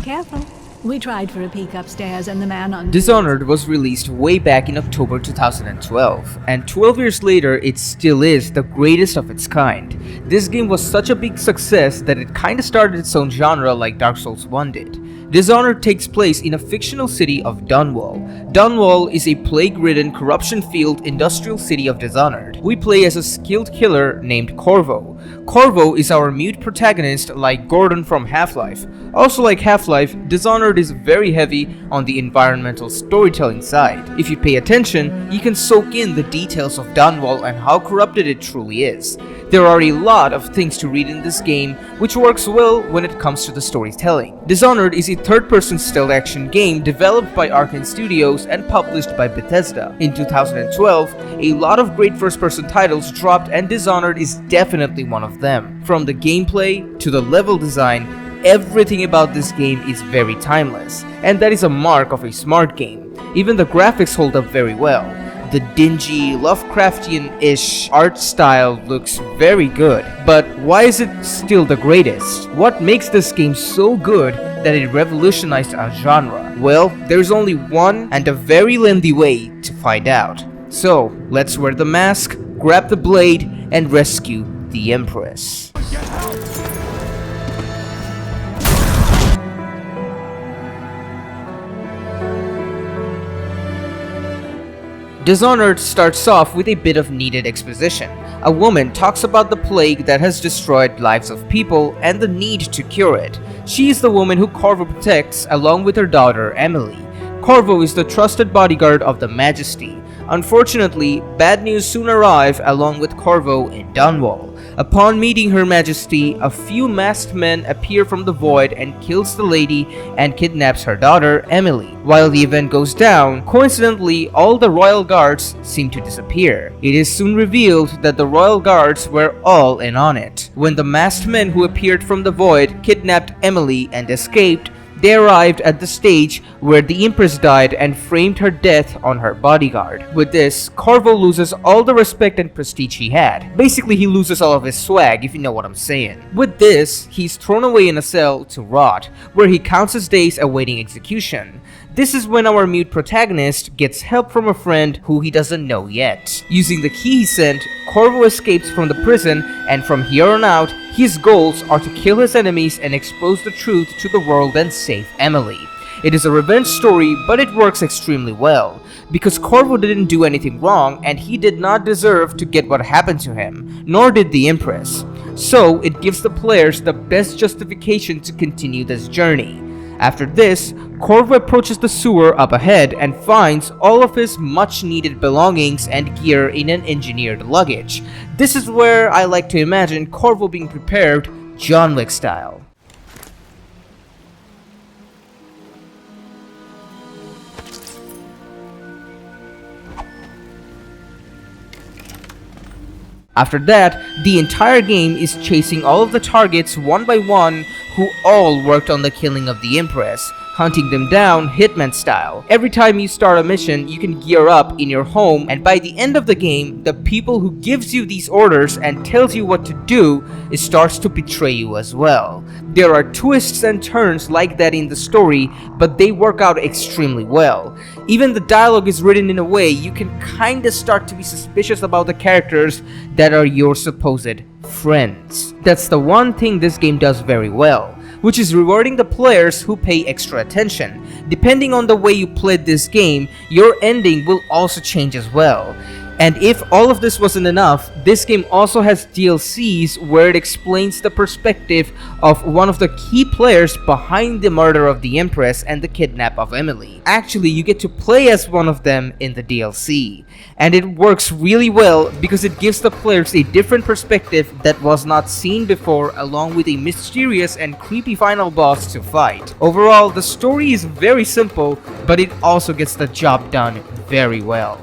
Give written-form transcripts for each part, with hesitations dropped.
careful. We tried for a peek upstairs and the man on Dishonored was released way back in October 2012, and 12 years later it still is the greatest of its kind. This game was such a big success that it kinda started its own genre like Dark Souls 1 did. Dishonored takes place in a fictional city of Dunwall. Dunwall is a plague-ridden, corruption-filled industrial city of Dishonored. We play as a skilled killer named Corvo. Corvo is our mute protagonist like Gordon from Half-Life. Also like Half-Life, Dishonored is very heavy on the environmental storytelling side. If you pay attention, you can soak in the details of Dunwall and how corrupted it truly is. There are a lot of things to read in this game, which works well when it comes to the storytelling. Dishonored is a third-person stealth action game developed by Arkane Studios and published by Bethesda. In 2012, a lot of great first-person titles dropped and Dishonored is definitely one of them. From the gameplay to the level design, everything about this game is very timeless, and that is a mark of a smart game. Even the graphics hold up very well. The dingy, Lovecraftian-ish art style looks very good, but why is it still the greatest? What makes this game so good that it revolutionized a genre? Well, there's only one and a very lengthy way to find out. So, let's wear the mask, grab the blade, and rescue the Empress. Dishonored starts off with a bit of needed exposition. A woman talks about the plague that has destroyed lives of people and the need to cure it. She is the woman who Corvo protects along with her daughter Emily. Corvo is the trusted bodyguard of the Majesty. Unfortunately, bad news soon arrive along with Corvo in Dunwall. Upon meeting Her Majesty, a few masked men appear from the void and kills the lady and kidnaps her daughter, Emily. While the event goes down, coincidentally, all the royal guards seem to disappear. It is soon revealed that the royal guards were all in on it. When the masked men who appeared from the void kidnapped Emily and escaped, they arrived at the stage where the Empress died and framed her death on her bodyguard. With this, Corvo loses all the respect and prestige he had. Basically, he loses all of his swag, if you know what I'm saying. With this, he's thrown away in a cell to rot, where he counts his days awaiting execution. This is when our mute protagonist gets help from a friend who he doesn't know yet. Using the key he sent, Corvo escapes from the prison, and from here on out, his goals are to kill his enemies and expose the truth to the world and save Emily. It is a revenge story, but it works extremely well, because Corvo didn't do anything wrong and he did not deserve to get what happened to him, nor did the Empress. So it gives the players the best justification to continue this journey. After this, Corvo approaches the sewer up ahead and finds all of his much needed belongings and gear in an engineered luggage. This is where I like to imagine Corvo being prepared John Wick style. After that, the entire game is chasing all of the targets one by one who all worked on the killing of the Empress, hunting them down Hitman style. Every time you start a mission, you can gear up in your home, and by the end of the game, the people who gives you these orders and tells you what to do starts to betray you as well. There are twists and turns like that in the story, but they work out extremely well. Even the dialogue is written in a way you can kinda start to be suspicious about the characters that are your supposed friends. That's the one thing this game does very well, which is rewarding the players who pay extra attention. Depending on the way you played this game, your ending will also change as well. And if all of this wasn't enough, this game also has DLCs where it explains the perspective of one of the key players behind the murder of the Empress and the kidnap of Emily. Actually, you get to play as one of them in the DLC. And it works really well because it gives the players a different perspective that was not seen before, along with a mysterious and creepy final boss to fight. Overall, the story is very simple, but it also gets the job done very well.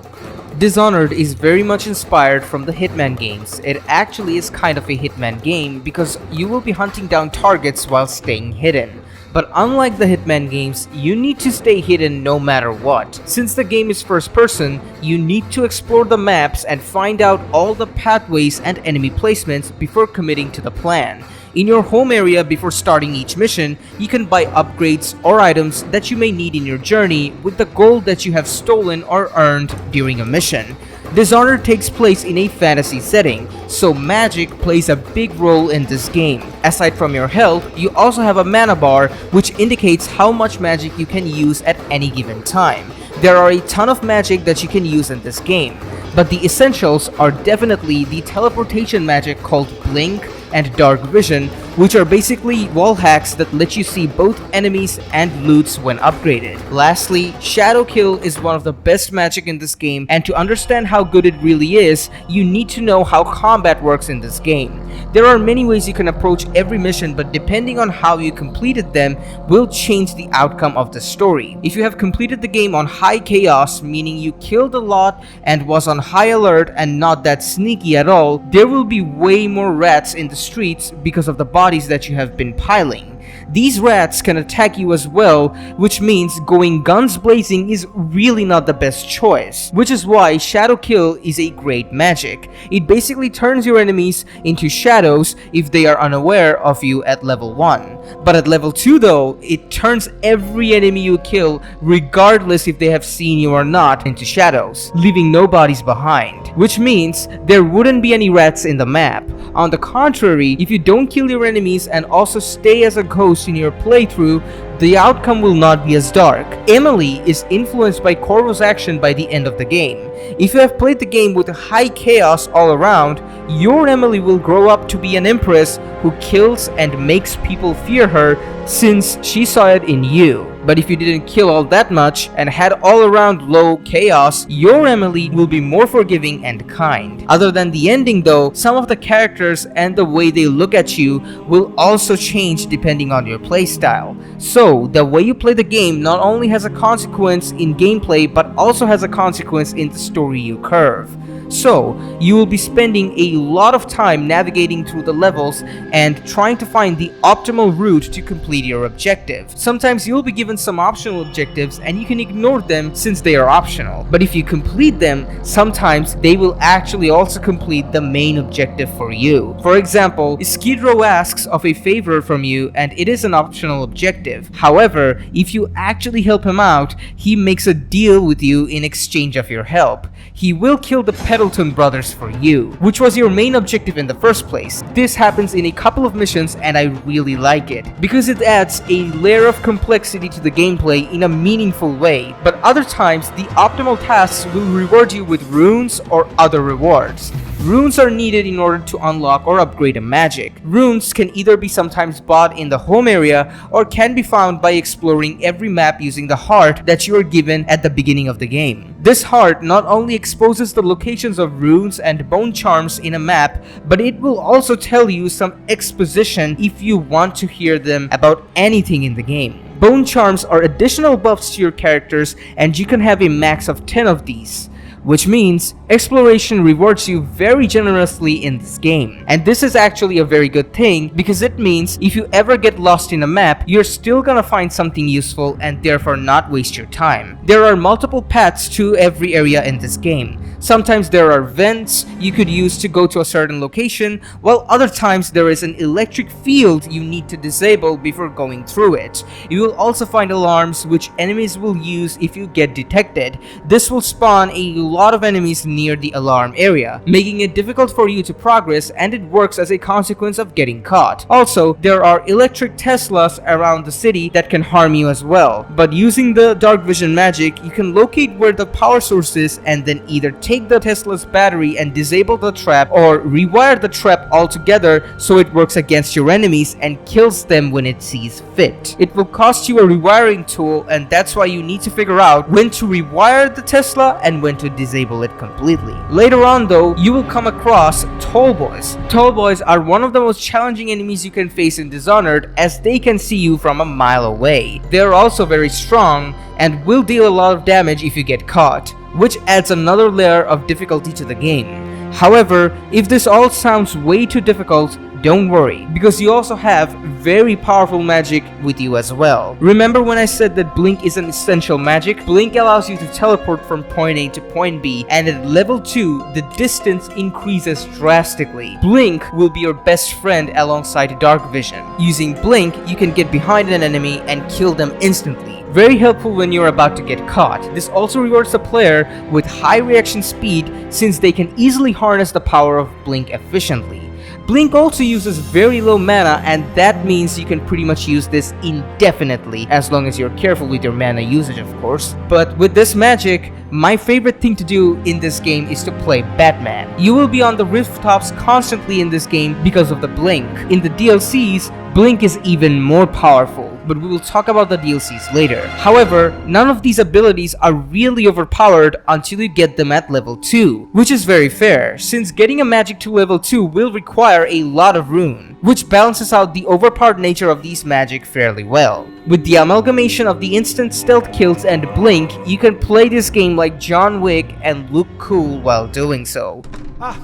Dishonored is very much inspired from the Hitman games. It actually is kind of a Hitman game because you will be hunting down targets while staying hidden. But unlike the Hitman games, you need to stay hidden no matter what. Since the game is first person, you need to explore the maps and find out all the pathways and enemy placements before committing to the plan. In your home area before starting each mission, you can buy upgrades or items that you may need in your journey with the gold that you have stolen or earned during a mission. Dishonored takes place in a fantasy setting, so magic plays a big role in this game. Aside from your health, you also have a mana bar which indicates how much magic you can use at any given time. There are a ton of magic that you can use in this game, but the essentials are definitely the teleportation magic called Blink and Dark Vision, which are basically wall hacks that let you see both enemies and loots when upgraded. Lastly, Shadow Kill is one of the best magic in this game, and to understand how good it really is, you need to know how combat works in this game. There are many ways you can approach every mission, but depending on how you completed them will change the outcome of the story. If you have completed the game on high chaos, meaning you killed a lot and was on high alert and not that sneaky at all, there will be way more rats in the streets because of the bodies that you have been piling. These rats can attack you as well, which means going guns blazing is really not the best choice, which is why Shadow Kill is a great magic. It basically turns your enemies into shadows if they are unaware of you at level 1. But at level 2 though, it turns every enemy you kill, regardless if they have seen you or not, into shadows, leaving no bodies behind, which means there wouldn't be any rats in the map. On the contrary, if you don't kill your enemies and also stay as a ghost in your playthrough, the outcome will not be as dark. Emily is influenced by Corvo's action by the end of the game. If you have played the game with high chaos all around, your Emily will grow up to be an empress who kills and makes people fear her since she saw it in you. But if you didn't kill all that much and had all around low chaos, your Emily will be more forgiving and kind. Other than the ending though, some of the characters and the way they look at you will also change depending on your playstyle. So the way you play the game not only has a consequence in gameplay but also has a consequence in the story you curve. So, you will be spending a lot of time navigating through the levels and trying to find the optimal route to complete your objective. Sometimes you'll be given some optional objectives and you can ignore them since they are optional. But if you complete them, sometimes they will actually also complete the main objective for you. For example, Skid Row asks of a favor from you and it is an optional objective. However, if you actually help him out, he makes a deal with you in exchange of your help. He will kill the Pendleton brothers for you, which was your main objective in the first place. This happens in a couple of missions and I really like it, because it adds a layer of complexity to the gameplay in a meaningful way, but other times the optimal tasks will reward you with runes or other rewards. Runes are needed in order to unlock or upgrade a magic. Runes can either be sometimes bought in the home area or can be found by exploring every map using the heart that you are given at the beginning of the game. This heart not only exposes the locations of runes and bone charms in a map, but it will also tell you some exposition if you want to hear them about anything in the game. Bone charms are additional buffs to your characters and you can have a max of 10 of these, which means exploration rewards you very generously in this game. And this is actually a very good thing because it means if you ever get lost in a map, you're still gonna find something useful and therefore not waste your time. There are multiple paths to every area in this game. Sometimes there are vents you could use to go to a certain location, while other times there is an electric field you need to disable before going through it. You will also find alarms which enemies will use if you get detected. This will spawn a lot of enemies near the alarm area, making it difficult for you to progress, and it works as a consequence of getting caught. Also, there are electric Teslas around the city that can harm you as well, but using the dark vision magic, you can locate where the power source is and then either take the Tesla's battery and disable the trap or rewire the trap altogether so it works against your enemies and kills them when it sees fit. It will cost you a rewiring tool, and that's why you need to figure out when to rewire the Tesla and when to disable it completely. Later on though, you will come across Tall Boys. Tall Boys are one of the most challenging enemies you can face in Dishonored, as they can see you from a mile away. They are also very strong and will deal a lot of damage if you get caught, which adds another layer of difficulty to the game. However, if this all sounds way too difficult, don't worry, because you also have very powerful magic with you as well. Remember when I said that Blink is an essential magic? Blink allows you to teleport from point A to point B, and at level 2, the distance increases drastically. Blink will be your best friend alongside Dark Vision. Using Blink, you can get behind an enemy and kill them instantly. Very helpful when you're about to get caught. This also rewards the player with high reaction speed since they can easily harness the power of Blink efficiently. Blink also uses very low mana, and that means you can pretty much use this indefinitely, as long as you're careful with your mana usage, of course. But with this magic, my favorite thing to do in this game is to play Batman. You will be on the rooftops constantly in this game because of the Blink. In the DLCs, Blink is even more powerful, but we will talk about the DLCs later. However, none of these abilities are really overpowered until you get them at level 2, which is very fair, since getting a magic to level 2 will require a lot of rune, which balances out the overpowered nature of these magic fairly well. With the amalgamation of the instant stealth kills and Blink, you can play this game like John Wick and look cool while doing so. Ah,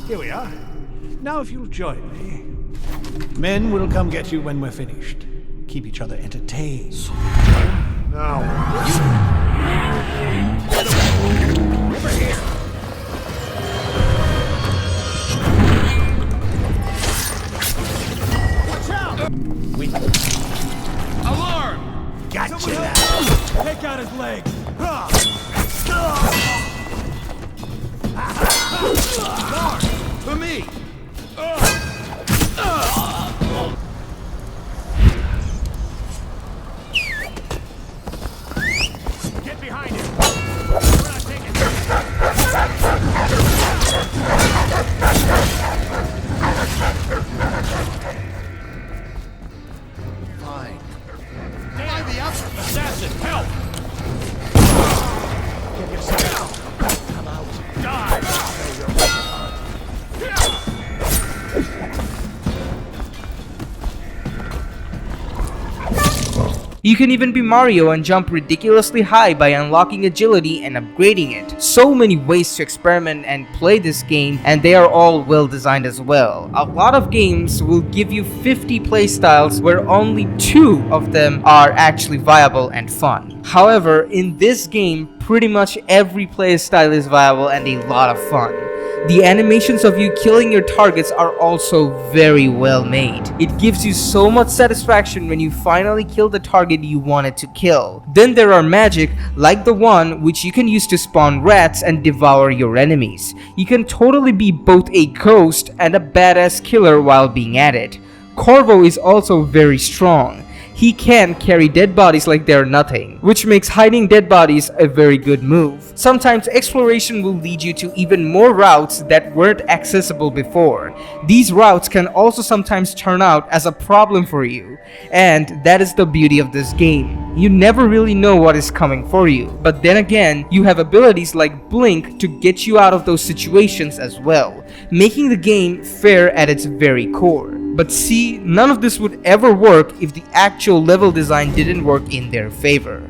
here we are. Now if you'll join me. Men will come get you when we're finished. Keep each other entertained. Now. Over here. Watch out! Alarm! Gotcha now. Take out his legs. Alarm! For me! Get behind him! We're not taking Fine. Find the assassin! Help! Get yourself out! Come out! Die! You can even be Mario and jump ridiculously high by unlocking agility and upgrading it. So many ways to experiment and play this game, and they are all well designed as well. A lot of games will give you 50 playstyles where only 2 of them are actually viable and fun. However, in this game, pretty much every playstyle is viable and a lot of fun. The animations of you killing your targets are also very well made. It gives you so much satisfaction when you finally kill the target you wanted to kill. Then there are magic like the one which you can use to spawn rats and devour your enemies. You can totally be both a ghost and a badass killer while being at it. Corvo is also very strong. He can carry dead bodies like they're nothing, which makes hiding dead bodies a very good move. Sometimes exploration will lead you to even more routes that weren't accessible before. These routes can also sometimes turn out as a problem for you, and that is the beauty of this game. You never really know what is coming for you, but then again, you have abilities like Blink to get you out of those situations as well, making the game fair at its very core. But see, none of this would ever work if the actual level design didn't work in their favor.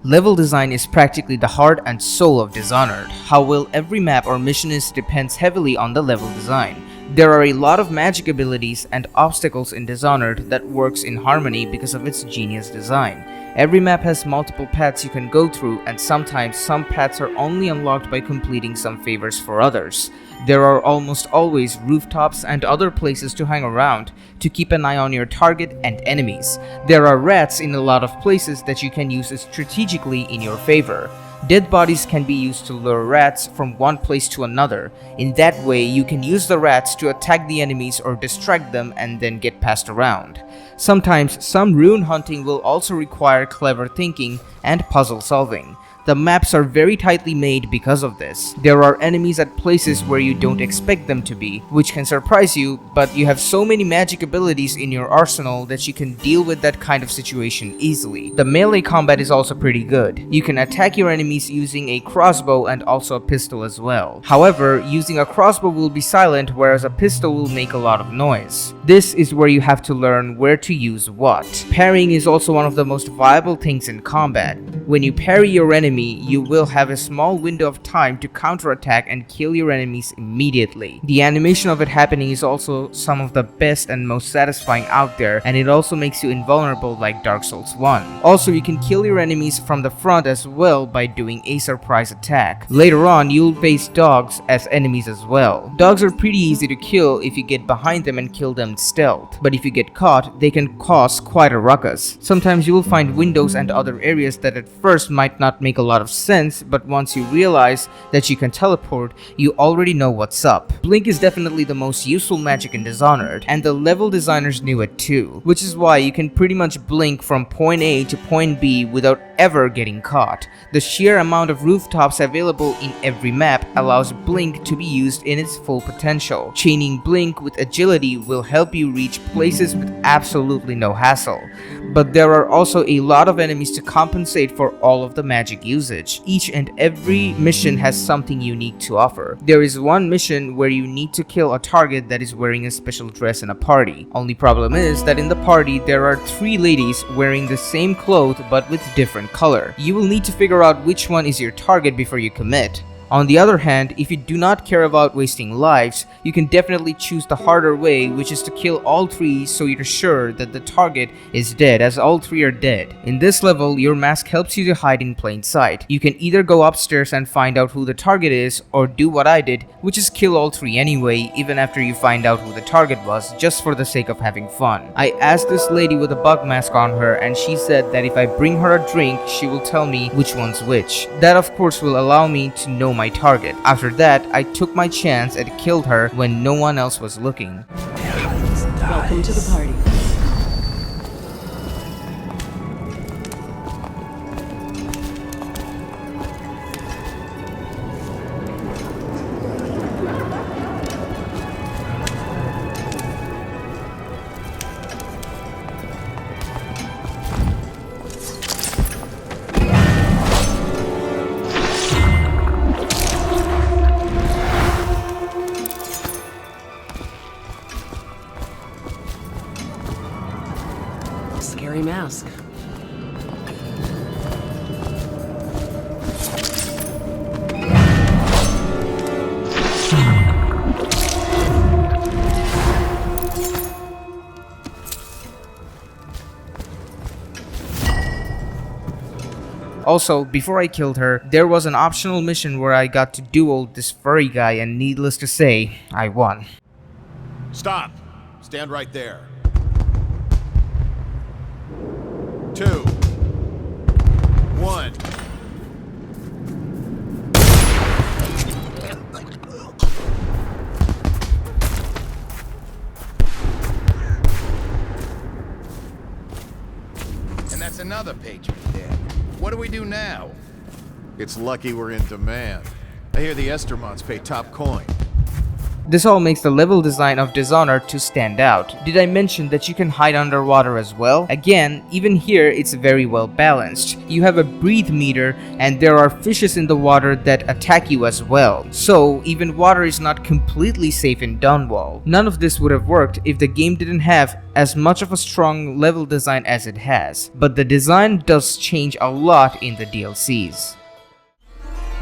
Level design is practically the heart and soul of Dishonored. How well every map or mission is depends heavily on the level design. There are a lot of magic abilities and obstacles in Dishonored that works in harmony because of its genius design. Every map has multiple paths you can go through, and sometimes some paths are only unlocked by completing some favors for others. There are almost always rooftops and other places to hang around to keep an eye on your target and enemies. There are rats in a lot of places that you can use strategically in your favor. Dead bodies can be used to lure rats from one place to another. In that way, you can use the rats to attack the enemies or distract them and then get passed around. Sometimes some rune hunting will also require clever thinking and puzzle solving. The maps are very tightly made because of this. There are enemies at places where you don't expect them to be, which can surprise you, but you have so many magic abilities in your arsenal that you can deal with that kind of situation easily. The melee combat is also pretty good. You can attack your enemies using a crossbow and also a pistol as well. However, using a crossbow will be silent, whereas a pistol will make a lot of noise. This is where you have to learn where to use what. Parrying is also one of the most viable things in combat. When you parry your enemy, you will have a small window of time to counterattack and kill your enemies immediately. The animation of it happening is also some of the best and most satisfying out there, and it also makes you invulnerable like Dark Souls 1. Also, you can kill your enemies from the front as well by doing a surprise attack. Later on, you'll face dogs as enemies as well. Dogs are pretty easy to kill if you get behind them and kill them stealth, but if you get caught, they can cause quite a ruckus. Sometimes you will find windows and other areas that at first might not make a lot of sense, but once you realize that you can teleport, you already know what's up. Blink is definitely the most useful magic in Dishonored, and the level designers knew it too, which is why you can pretty much blink from point A to point B without ever getting caught. The sheer amount of rooftops available in every map allows Blink to be used in its full potential. Chaining Blink with agility will help you reach places with absolutely no hassle. But there are also a lot of enemies to compensate for all of the magic usage. Each and every mission has something unique to offer. There is one mission where you need to kill a target that is wearing a special dress in a party. Only problem is that in the party there are 3 ladies wearing the same clothes but with different color. You will need to figure out which one is your target before you commit. On the other hand, if you do not care about wasting lives, you can definitely choose the harder way, which is to kill all 3 so you're sure that the target is dead, as all 3 are dead. In this level, your mask helps you to hide in plain sight. You can either go upstairs and find out who the target is, or do what I did, which is kill all 3 anyway, even after you find out who the target was, just for the sake of having fun. I asked this lady with a bug mask on her, and she said that if I bring her a drink, she will tell me which one's which. That of course will allow me to know my target. After that, I took my chance and killed her when no one else was looking. Welcome to the party. Scary mask. Also, before I killed her, there was an optional mission where I got to duel this furry guy, and needless to say, I won. Stop! Stand right there. 2, 1. And that's another patron dead. What do we do now? It's lucky we're in demand. I hear the Estermonts pay top coin. This all makes the level design of Dishonored to stand out. Did I mention that you can hide underwater as well? Again, even here it's very well balanced. You have a breathe meter, and there are fishes in the water that attack you as well. So even water is not completely safe in Dunwall. None of this would have worked if the game didn't have as much of a strong level design as it has. But the design does change a lot in the DLCs.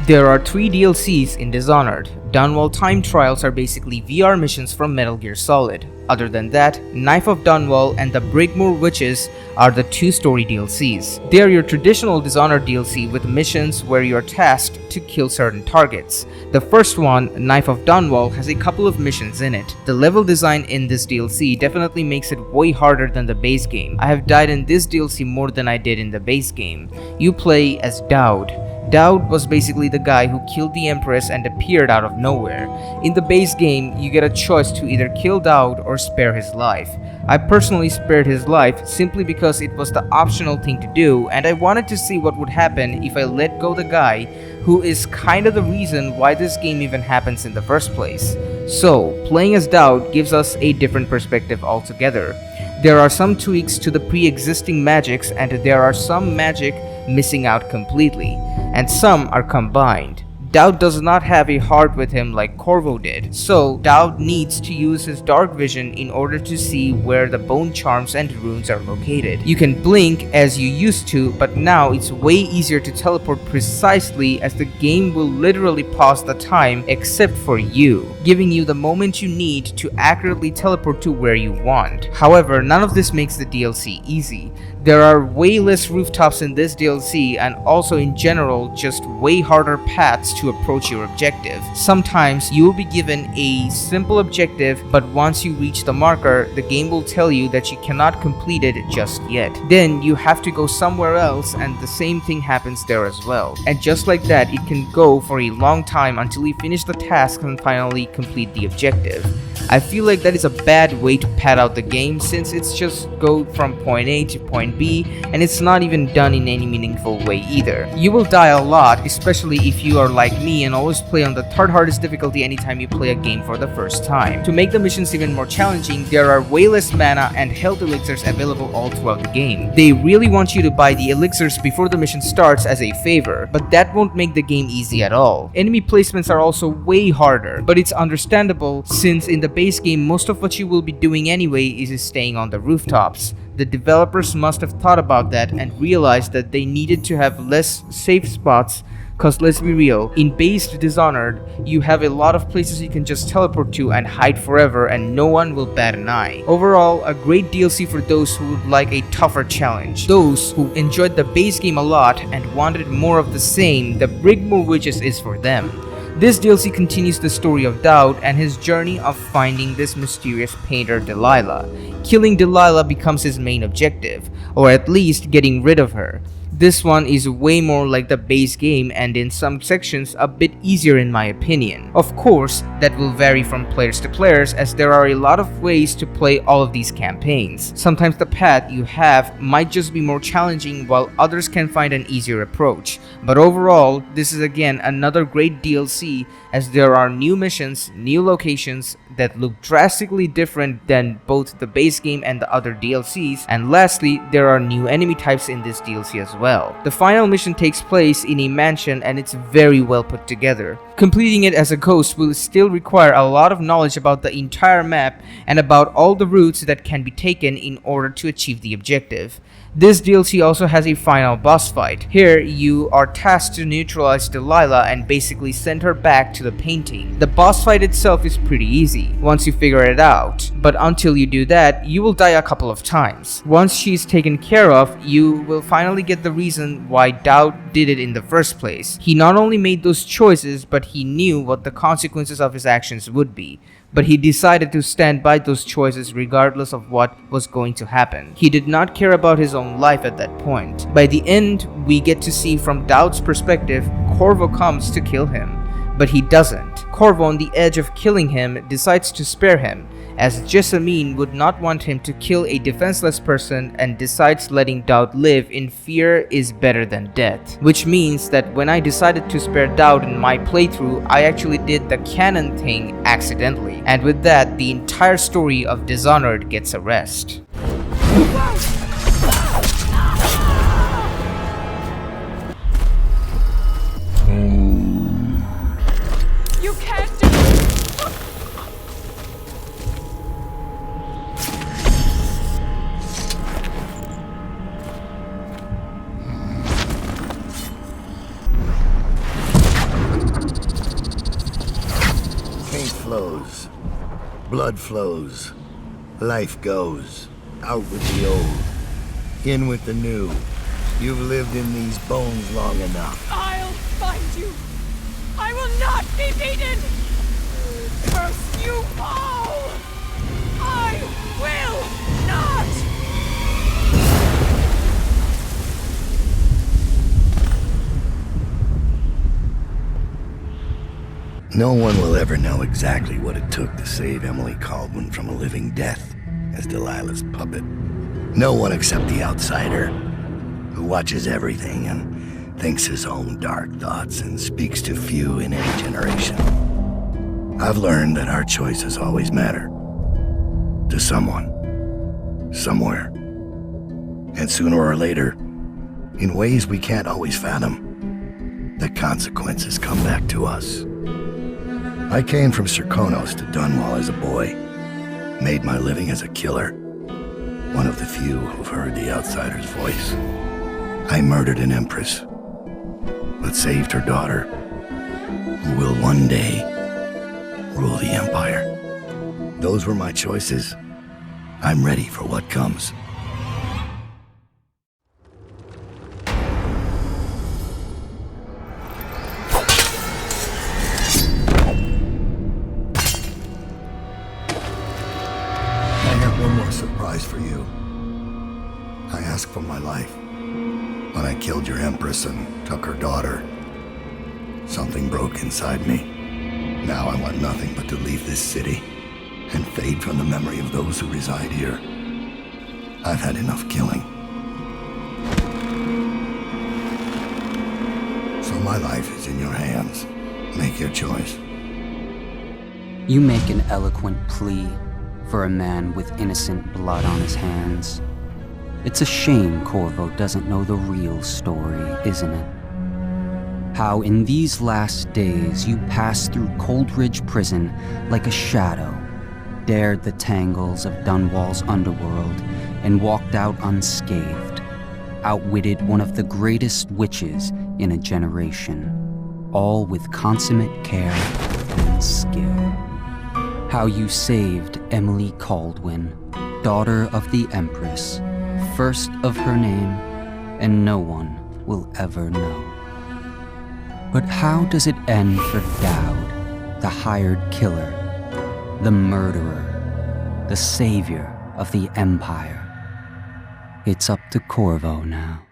There are 3 DLCs in Dishonored. Dunwall Time Trials are basically VR missions from Metal Gear Solid. Other than that, Knife of Dunwall and the Brigmore Witches are the 2 story DLCs. They are your traditional Dishonored DLC with missions where you are tasked to kill certain targets. The first one, Knife of Dunwall, has a couple of missions in it. The level design in this DLC definitely makes it way harder than the base game. I have died in this DLC more than I did in the base game. You play as Daud. Daud was basically the guy who killed the Empress and appeared out of nowhere. In the base game, you get a choice to either kill Daud or spare his life. I personally spared his life simply because it was the optional thing to do, and I wanted to see what would happen if I let go the guy who is kind of the reason why this game even happens in the first place. So, playing as Daud gives us a different perspective altogether. There are some tweaks to the pre-existing magics, and there are some magic missing out completely, and some are combined. Daud does not have a heart with him like Corvo did, so Daud needs to use his dark vision in order to see where the bone charms and runes are located. You can blink as you used to, but now it's way easier to teleport precisely as the game will literally pause the time except for you, giving you the moment you need to accurately teleport to where you want. However, none of this makes the DLC easy. There are way less rooftops in this DLC, and also in general just way harder paths to approach your objective. Sometimes you will be given a simple objective, but once you reach the marker, the game will tell you that you cannot complete it just yet. Then you have to go somewhere else, and the same thing happens there as well. And just like that, it can go for a long time until you finish the task and finally complete the objective. I feel like that is a bad way to pad out the game, since it's just go from point A to point B, and it's not even done in any meaningful way either. You will die a lot, especially if you are like me and always play on the 3rd hardest difficulty anytime you play a game for the first time. To make the missions even more challenging, there are way less mana and health elixirs available all throughout the game. They really want you to buy the elixirs before the mission starts as a favor, but that won't make the game easy at all. Enemy placements are also way harder, but it's understandable since in the base game most of what you will be doing anyway is staying on the rooftops. The developers must have thought about that and realized that they needed to have less safe spots, cause let's be real, in base Dishonored, you have a lot of places you can just teleport to and hide forever and no one will bat an eye. Overall, a great DLC for those who would like a tougher challenge. Those who enjoyed the base game a lot and wanted more of the same, the Brigmore Witches is for them. This DLC continues the story of Daud and his journey of finding this mysterious painter Delilah. Killing Delilah becomes his main objective, or at least getting rid of her. This one is way more like the base game and in some sections a bit easier in my opinion. Of course, that will vary from players to players as there are a lot of ways to play all of these campaigns. Sometimes the path you have might just be more challenging while others can find an easier approach. But overall, this is again another great DLC as there are new missions, new locations that look drastically different than both the base game and the other DLCs, and lastly, there are new enemy types in this DLC as well. The final mission takes place in a mansion and it's very well put together. Completing it as a ghost will still require a lot of knowledge about the entire map and about all the routes that can be taken in order to achieve the objective. This DLC also has a final boss fight. Here, you are tasked to neutralize Delilah and basically send her back to the painting. The boss fight itself is pretty easy once you figure it out, but until you do that, you will die a couple of times. Once she's taken care of, you will finally get the reason why Daud did it in the first place. He not only made those choices, but he knew what the consequences of his actions would be. But he decided to stand by those choices regardless of what was going to happen. He did not care about his own life at that point. By the end, we get to see from Daud's perspective, Corvo comes to kill him. But he doesn't. Corvo, on the edge of killing him, decides to spare him, as Jessamine would not want him to kill a defenseless person and decides letting Daud live in fear is better than death. Which means that when I decided to spare Daud in my playthrough, I actually did the canon thing accidentally. And with that, the entire story of Dishonored gets a rest. You can't do Blood flows. Life goes. Out with the old. In with the new. You've lived in these bones long enough. I'll find you. I will not be beaten. Curse you all. I will not. No one will ever know exactly what it took to save Emily Caldwin from a living death as Delilah's puppet. No one except the outsider, who watches everything and thinks his own dark thoughts and speaks to few in any generation. I've learned that our choices always matter. To someone. Somewhere. And sooner or later, in ways we can't always fathom, the consequences come back to us. I came from Serkonos to Dunwall as a boy, made my living as a killer, one of the few who've heard the outsider's voice. I murdered an empress, but saved her daughter, who will one day rule the empire. Those were my choices. I'm ready for what comes. Surprise for you. I asked for my life. When I killed your empress and took her daughter, something broke inside me. Now I want nothing but to leave this city and fade from the memory of those who reside here. I've had enough killing. So my life is in your hands. Make your choice. You make an eloquent plea for a man with innocent blood on his hands. It's a shame Corvo doesn't know the real story, isn't it? How in these last days you passed through Coldridge Prison like a shadow, dared the tangles of Dunwall's underworld, and walked out unscathed, outwitted one of the greatest witches in a generation, all with consummate care and skill. How you saved Emily Caldwin, daughter of the Empress, first of her name, and no one will ever know. But how does it end for Dowd, the hired killer, the murderer, the savior of the Empire? It's up to Corvo now.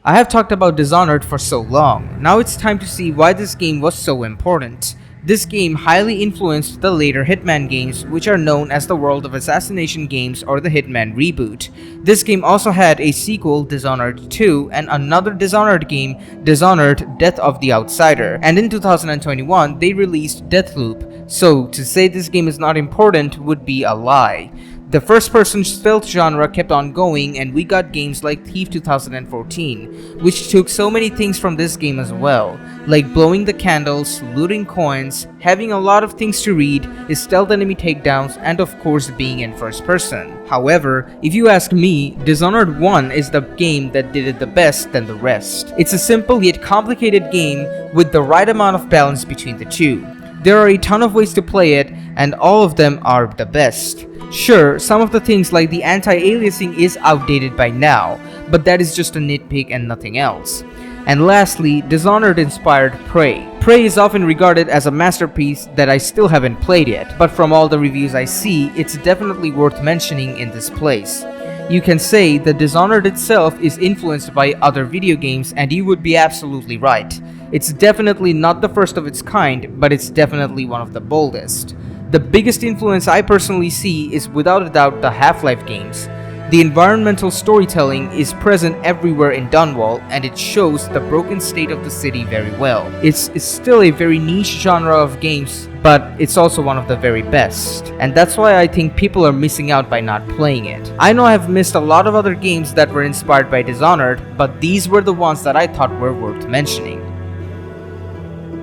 I have talked about Dishonored for so long. Now it's time to see why this game was so important. This game highly influenced the later Hitman games, which are known as the World of Assassination games or the Hitman reboot. This game also had a sequel, Dishonored 2, and another Dishonored game, Dishonored Death of the Outsider. And in 2021, they released Deathloop, so to say this game is not important would be a lie. The first-person stealth genre kept on going, and we got games like Thief 2014, which took so many things from this game as well, like blowing the candles, looting coins, having a lot of things to read, stealth enemy takedowns, and of course being in first person. However, if you ask me, Dishonored 1 is the game that did it the best than the rest. It's a simple yet complicated game with the right amount of balance between the two. There are a ton of ways to play it, and all of them are the best. Sure, some of the things like the anti-aliasing is outdated by now, but that is just a nitpick and nothing else. And lastly, Dishonored inspired Prey. Prey is often regarded as a masterpiece that I still haven't played yet, but from all the reviews I see, it's definitely worth mentioning in this place. You can say that Dishonored itself is influenced by other video games, and you would be absolutely right. It's definitely not the first of its kind, but it's definitely one of the boldest. The biggest influence I personally see is without a doubt the Half-Life games. The environmental storytelling is present everywhere in Dunwall, and it shows the broken state of the city very well. It's still a very niche genre of games, but it's also one of the very best. And that's why I think people are missing out by not playing it. I know I've missed a lot of other games that were inspired by Dishonored, but these were the ones that I thought were worth mentioning.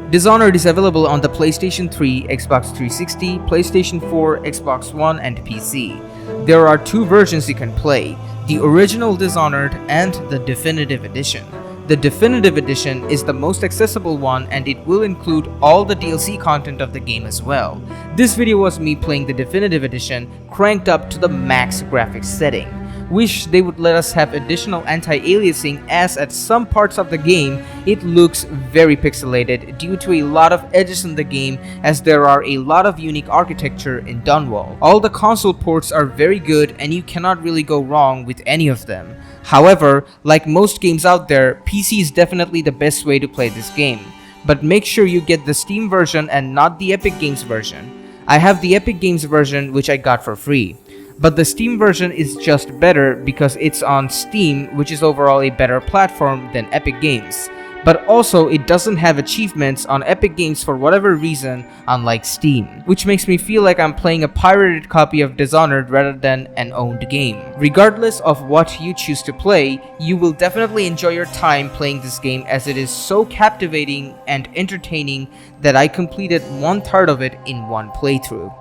Dishonored is available on the PlayStation 3, Xbox 360, PlayStation 4, Xbox One, and PC. There are 2 versions you can play, the original Dishonored and the Definitive Edition. The Definitive Edition is the most accessible one and it will include all the DLC content of the game as well. This video was me playing the Definitive Edition cranked up to the max graphics setting. Wish they would let us have additional anti-aliasing, as at some parts of the game it looks very pixelated due to a lot of edges in the game, as there are a lot of unique architecture in Dunwall. All the console ports are very good and you cannot really go wrong with any of them. However, like most games out there, PC is definitely the best way to play this game. But make sure you get the Steam version and not the Epic Games version. I have the Epic Games version, which I got for free. But the Steam version is just better because it's on Steam, which is overall a better platform than Epic Games. But also it doesn't have achievements on Epic Games for whatever reason, unlike Steam, which makes me feel like I'm playing a pirated copy of Dishonored rather than an owned game. Regardless of what you choose to play, you will definitely enjoy your time playing this game, as it is so captivating and entertaining that I completed 1/3 of it in one playthrough.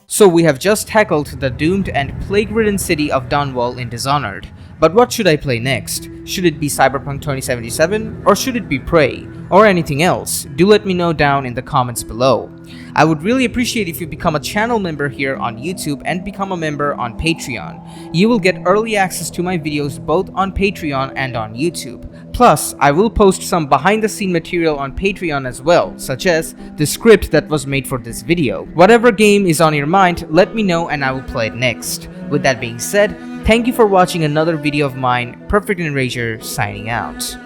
So we have just tackled the doomed and plague-ridden city of Dunwall in Dishonored. But what should I play next? Should it be Cyberpunk 2077, or should it be Prey, or anything else? Do let me know down in the comments below. I would really appreciate if you become a channel member here on YouTube and become a member on Patreon. You will get early access to my videos both on Patreon and on YouTube. Plus, I will post some behind-the-scene material on Patreon as well, such as the script that was made for this video. Whatever game is on your mind, let me know and I will play it next. With that being said, thank you for watching another video of mine. Perfect Enrager signing out.